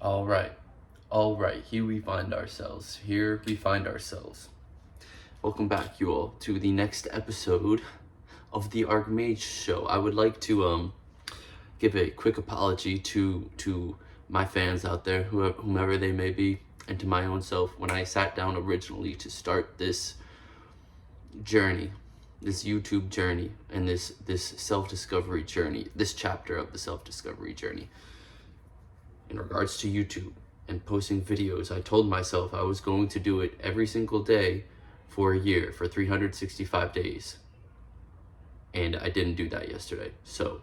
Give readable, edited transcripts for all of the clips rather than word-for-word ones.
All right. All right. Here we find ourselves. Here we find ourselves. Welcome back, you all, to the next episode of the Archmage Show. I would like to give a quick apology to my fans out there, whomever they may be, and to my own self when I sat down originally to start this journey, this YouTube journey, and this self-discovery journey, this chapter of the self-discovery journey. In regards to YouTube and posting videos, I told myself I was going to do it every single day for a year, for 365 days. And I didn't do that yesterday, so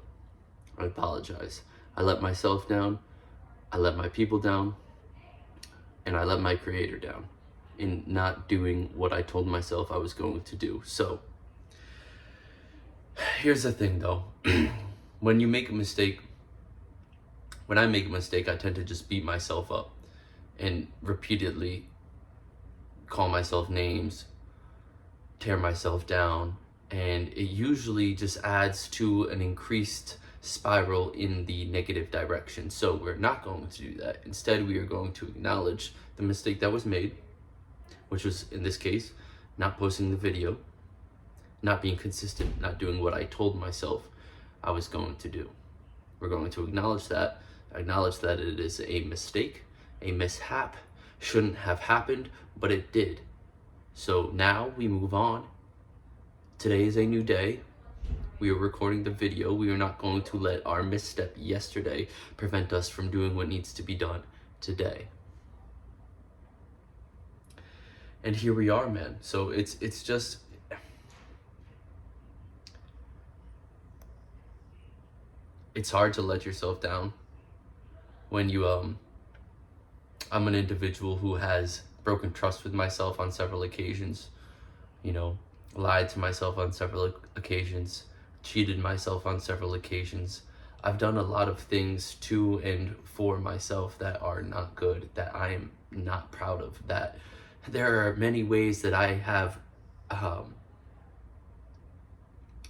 I apologize. I let myself down, I let my people down, and I let my creator down in not doing what I told myself I was going to do. So here's the thing though, when you make a mistake, when I make a mistake, I tend to just beat myself up and repeatedly call myself names, tear myself down, and it usually just adds to an increased spiral in the negative direction. So we're not going to do that. Instead, we are going to acknowledge the mistake that was made, which was, in this case, not posting the video, not being consistent, not doing what I told myself I was going to do. We're going to acknowledge that it is a mistake, a mishap, shouldn't have happened, but it did. So now we move on. Today is a new day. We are recording the video. We are not going to let our misstep yesterday prevent us from doing what needs to be done today. And here we are, man. So it's just, it's hard to let yourself down when you I'm an individual who has broken trust with myself on several occasions, lied to myself on several occasions, cheated myself on several occasions. I've done a lot of things to and for myself that are not good, that I am not proud of, that there are many ways that I have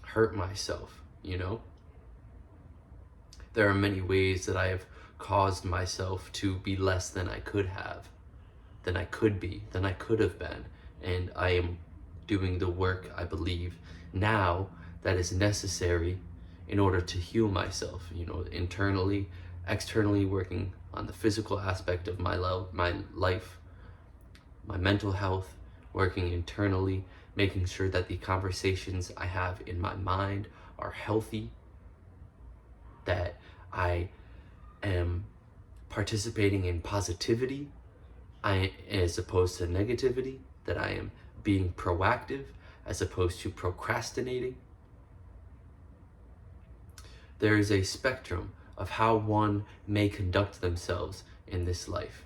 hurt myself, There are many ways that I have caused myself to be less than I could have, than I could be, than I could have been. And I am doing the work, I believe, now that is necessary in order to heal myself, internally, externally, working on the physical aspect of my life, my mental health, working internally, making sure that the conversations I have in my mind are healthy, that I am participating in positivity as opposed to negativity, that I am being proactive as opposed to procrastinating. There is a spectrum of how one may conduct themselves in this life.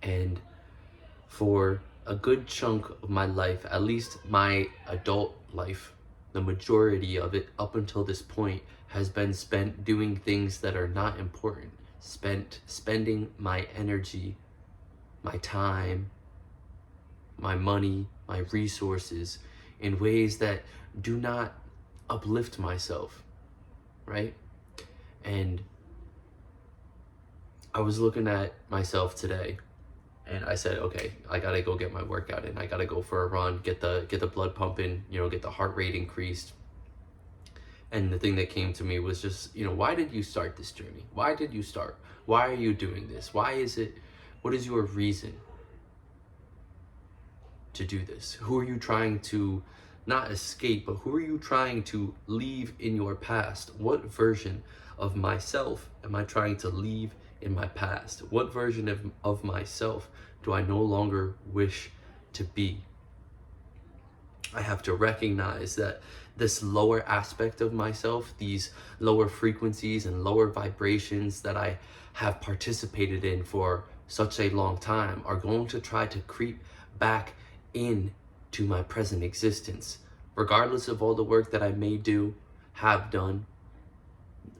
And for a good chunk of my life, at least my adult life, the majority of it up until this point has been spent doing things that are not important, spending my energy, my time, my money, my resources in ways that do not uplift myself, right? And I was looking at myself today and I said, okay, I gotta go get my workout in. I gotta go for a run, get the blood pumping, get the heart rate increased. And the thing that came to me was just, why did you start this journey? Why did you start? Why are you doing this? What is your reason to do this? Who are you trying to not escape, but who are you trying to leave in your past? What version of myself am I trying to leave in my past? What version of myself do I no longer wish to be? I have to recognize that this lower aspect of myself, these lower frequencies and lower vibrations that I have participated in for such a long time, are going to try to creep back in to my present existence. Regardless of all the work that I may do, have done,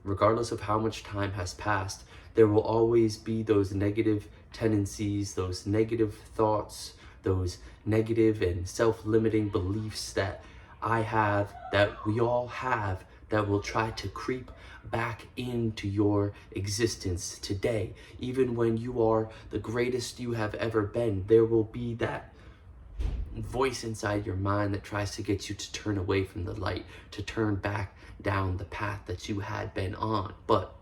regardless of how much time has passed, there will always be those negative tendencies, those negative thoughts, those negative and self-limiting beliefs that I have, that we all have, that will try to creep back into your existence today. Even when you are the greatest you have ever been, there will be that voice inside your mind that tries to get you to turn away from the light, to turn back down the path that you had been on. But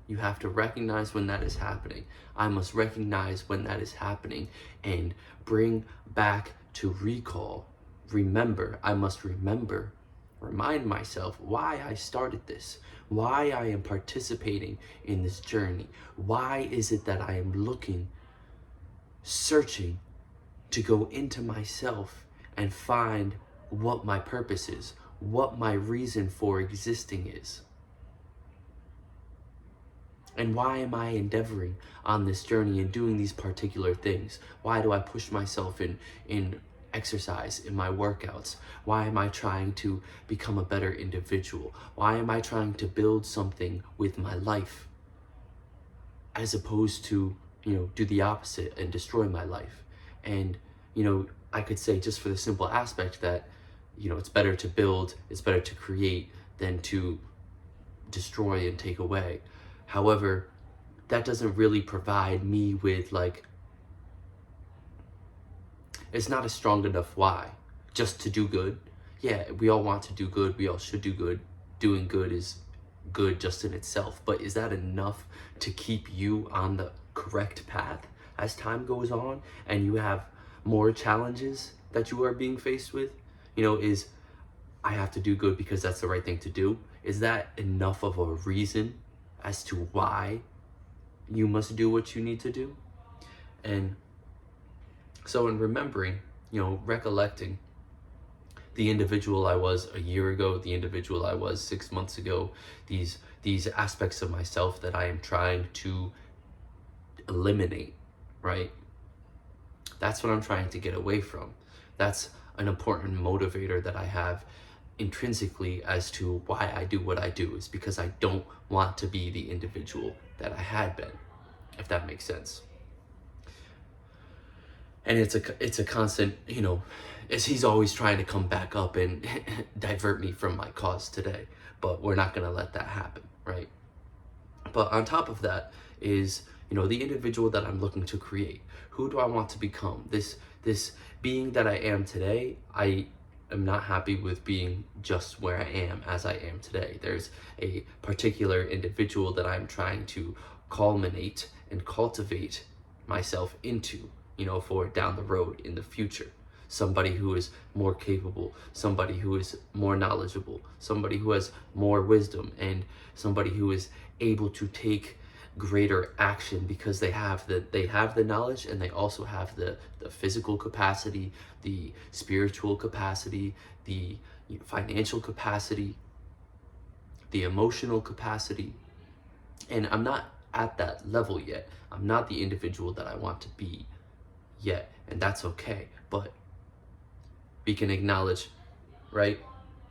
you have to recognize when that is happening. I must recognize when that is happening and bring back to recall. Remember, I must remind myself why I started this, why I am participating in this journey. Why is it that I am looking, searching to go into myself and find what my purpose is, what my reason for existing is? And why am I endeavoring on this journey and doing these particular things? Why do I push myself in exercise, in my workouts? Why am I trying to become a better individual? Why am I trying to build something with my life as opposed to, do the opposite and destroy my life? And, I could say just for the simple aspect that, it's better to build, it's better to create than to destroy and take away. However, that doesn't really provide me with it's not a strong enough why just to do good. Yeah, we all want to do good. We all should do good. Doing good is good just in itself. But is that enough to keep you on the correct path as time goes on and you have more challenges that you are being faced with? Is I have to do good because that's the right thing to do? Is that enough of a reason as to why you must do what you need to do? And so in remembering, recollecting the individual I was a year ago, the individual I was 6 months ago, these aspects of myself that I am trying to eliminate, right? That's what I'm trying to get away from. That's an important motivator that I have intrinsically as to why I do what I do, is because I don't want to be the individual that I had been, if that makes sense. And it's a constant, he's always trying to come back up and divert me from my cause today, but we're not going to let that happen, right? But on top of that is, the individual that I'm looking to create. Who do I want to become? This being that I am today, I am not happy with being just where I am as I am today. There's a particular individual that I'm trying to culminate and cultivate myself into, for down the road in the future. Somebody who is more capable, somebody who is more knowledgeable, somebody who has more wisdom, and somebody who is able to take greater action because they have the knowledge, and they also have the physical capacity, the spiritual capacity, the financial capacity, the emotional capacity. And I'm not at that level yet. I'm not the individual that I want to be yet, and that's okay. But we can acknowledge, right,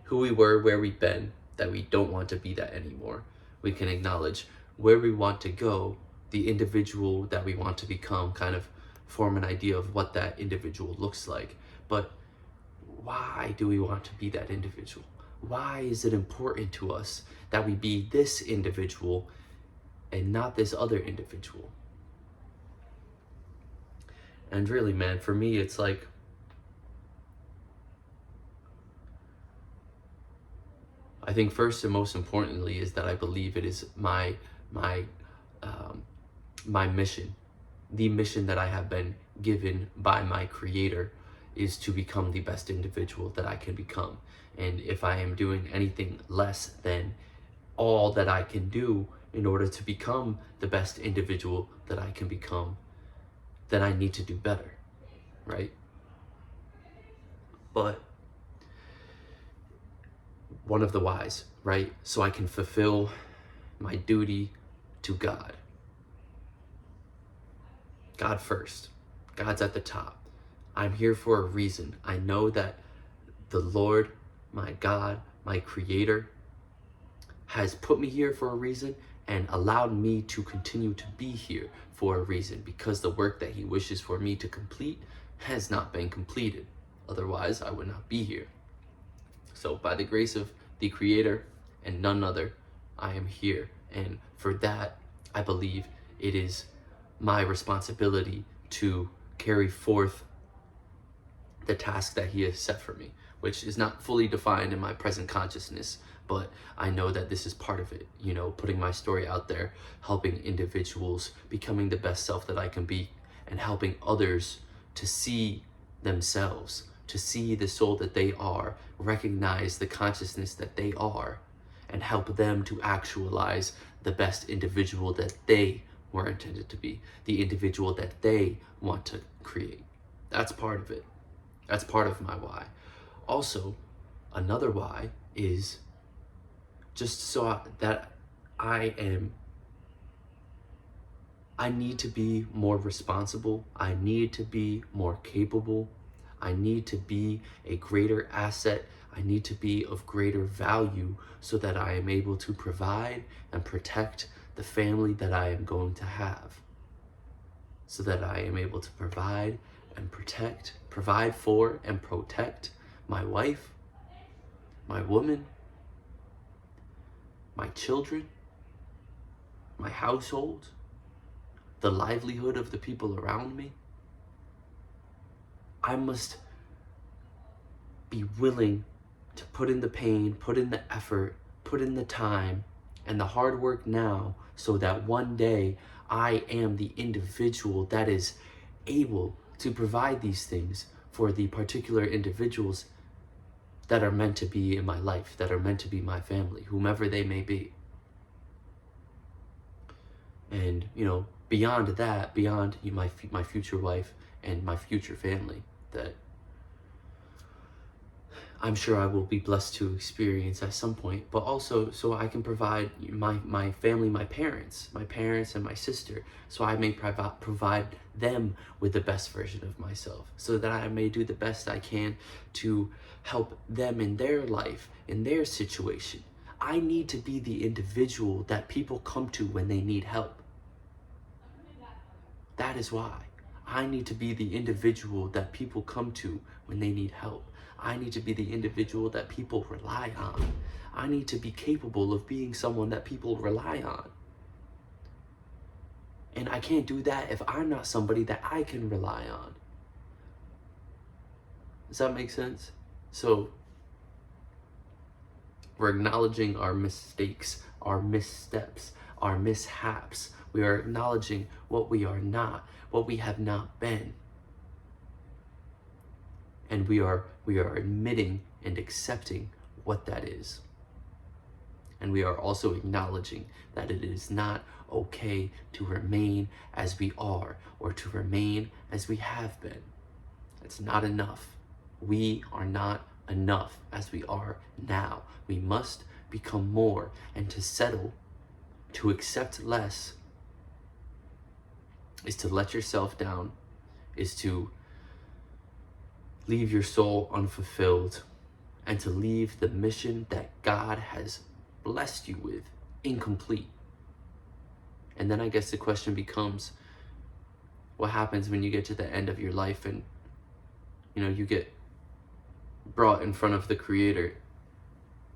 who we were, where we've been, that we don't want to be that anymore. We can acknowledge where we want to go, the individual that we want to become, kind of form an idea of what that individual looks like. But why do we want to be that individual? Why is it important to us that we be this individual and not this other individual? And really, man, for me, it's I think first and most importantly is that I believe it is my mission. The mission that I have been given by my Creator is to become the best individual that I can become. And if I am doing anything less than all that I can do in order to become the best individual that I can become, then I need to do better, right? But one of the whys, right? So I can fulfill my duty to God. God first. God's at the top. I'm here for a reason. I know that the Lord, my God, my Creator, has put me here for a reason and allowed me to continue to be here for a reason, because the work that He wishes for me to complete has not been completed. Otherwise, I would not be here. So by the grace of the Creator and none other. I am here. And for that, I believe it is my responsibility to carry forth the task that He has set for me, which is not fully defined in my present consciousness, but I know that this is part of it, you know, putting my story out there, helping individuals, becoming the best self that I can be, and helping others to see themselves, to see the soul that they are, recognize the consciousness that they are, and help them to actualize the best individual that they were intended to be, the individual that they want to create. That's part of it. That's part of my why. Also, another why is just so that I need to be more responsible. I need to be more capable. I need to be a greater asset. I need to be of greater value so that I am able to provide and protect the family that I am going to have. So that I am able to provide for and protect my wife, my woman, my children, my household, the livelihood of the people around me. I must be willing to put in the pain, put in the effort, put in the time and the hard work now so that one day I am the individual that is able to provide these things for the particular individuals that are meant to be in my life, that are meant to be my family, whomever they may be. And, you know, beyond that, beyond my future wife and my future family, that I'm sure I will be blessed to experience at some point, but also so I can provide my family, my parents and my sister, so I may provide them with the best version of myself, so that I may do the best I can to help them in their life, in their situation. I need to be the individual that people come to when they need help. That is why. I need to be the individual that people come to when they need help. I need to be the individual that people rely on. I need to be capable of being someone that people rely on. And I can't do that if I'm not somebody that I can rely on. Does that make sense? So, we're acknowledging our mistakes, our missteps, our mishaps. We are acknowledging what we are not, what we have not been. And we are admitting and accepting what that is. And we are also acknowledging that it is not okay to remain as we are or to remain as we have been. It's not enough. We are not enough as we are now. We must become more, and to settle, to accept less, is to let yourself down, is to leave your soul unfulfilled, and to leave the mission that God has blessed you with incomplete. And then I guess the question becomes, what happens when you get to the end of your life and, you know, you get brought in front of the Creator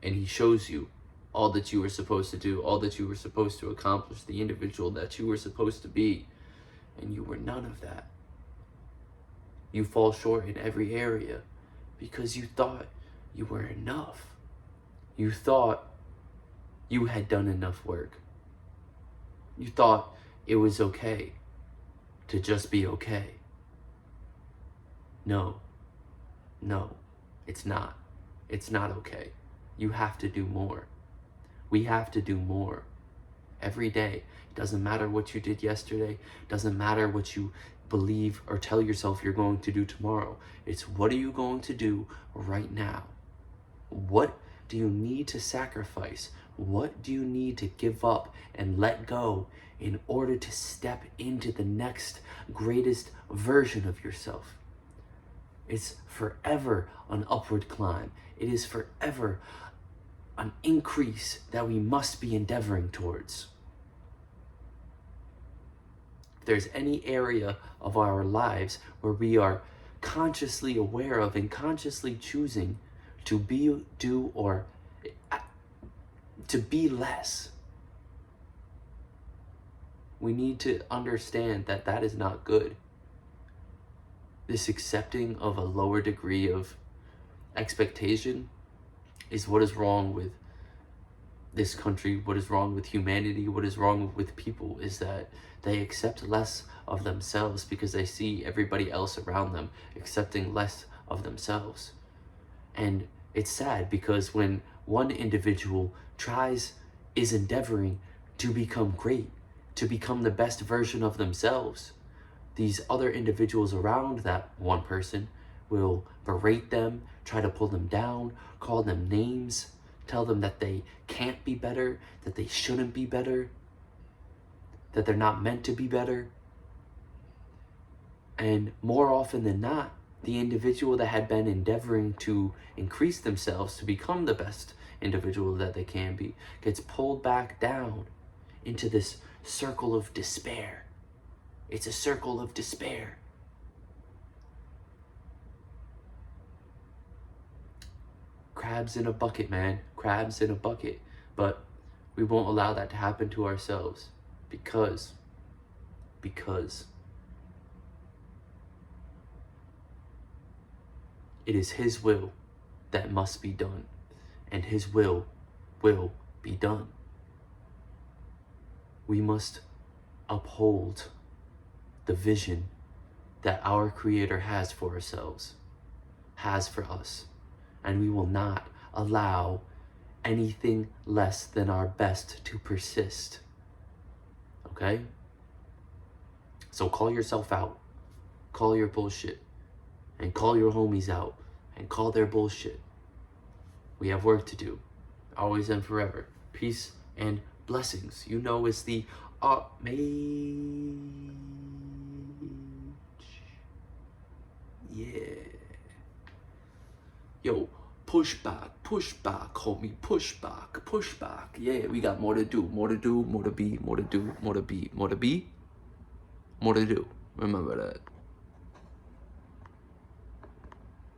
and He shows you all that you were supposed to do, all that you were supposed to accomplish, the individual that you were supposed to be, and you were none of that. You fall short in every area because you thought you were enough. You thought you had done enough work. You thought it was okay to just be okay. No, it's not. It's not okay. You have to do more. We have to do more every day. It doesn't matter what you did yesterday. It doesn't matter what you believe or tell yourself you're going to do tomorrow. It's what are you going to do right now? What do you need to sacrifice? What do you need to give up and let go in order to step into the next greatest version of yourself? It's forever an upward climb. It is forever an increase that we must be endeavoring towards. If there's any area of our lives where we are consciously aware of and consciously choosing to be, do, or to be less. We need to understand that that is not good. This accepting of a lower degree of expectation is what is wrong with this country, what is wrong with humanity, what is wrong with people, is that they accept less of themselves because they see everybody else around them accepting less of themselves. And it's sad because when one individual is endeavoring to become great, to become the best version of themselves, these other individuals around that one person will berate them, try to pull them down, call them names, tell them that they can't be better, that they shouldn't be better, that they're not meant to be better. And more often than not, the individual that had been endeavoring to increase themselves to become the best individual that they can be gets pulled back down into this circle of despair. It's a circle of despair. Crabs in a bucket, man. Crabs in a bucket. But we won't allow that to happen to ourselves because it is His will that must be done, and His will be done. We must uphold the vision that our Creator has for ourselves, has for us, and we will not allow anything less than our best to persist. Okay? So call yourself out, call your bullshit, and call your homies out, and call their bullshit. We have work to do, always and forever. Peace and blessings. You know it's the mage. Yeah. Yo, push back, homie, push back. Yeah, we got more to do, more to be, more to do, more to be, more to be, more to do. Remember that.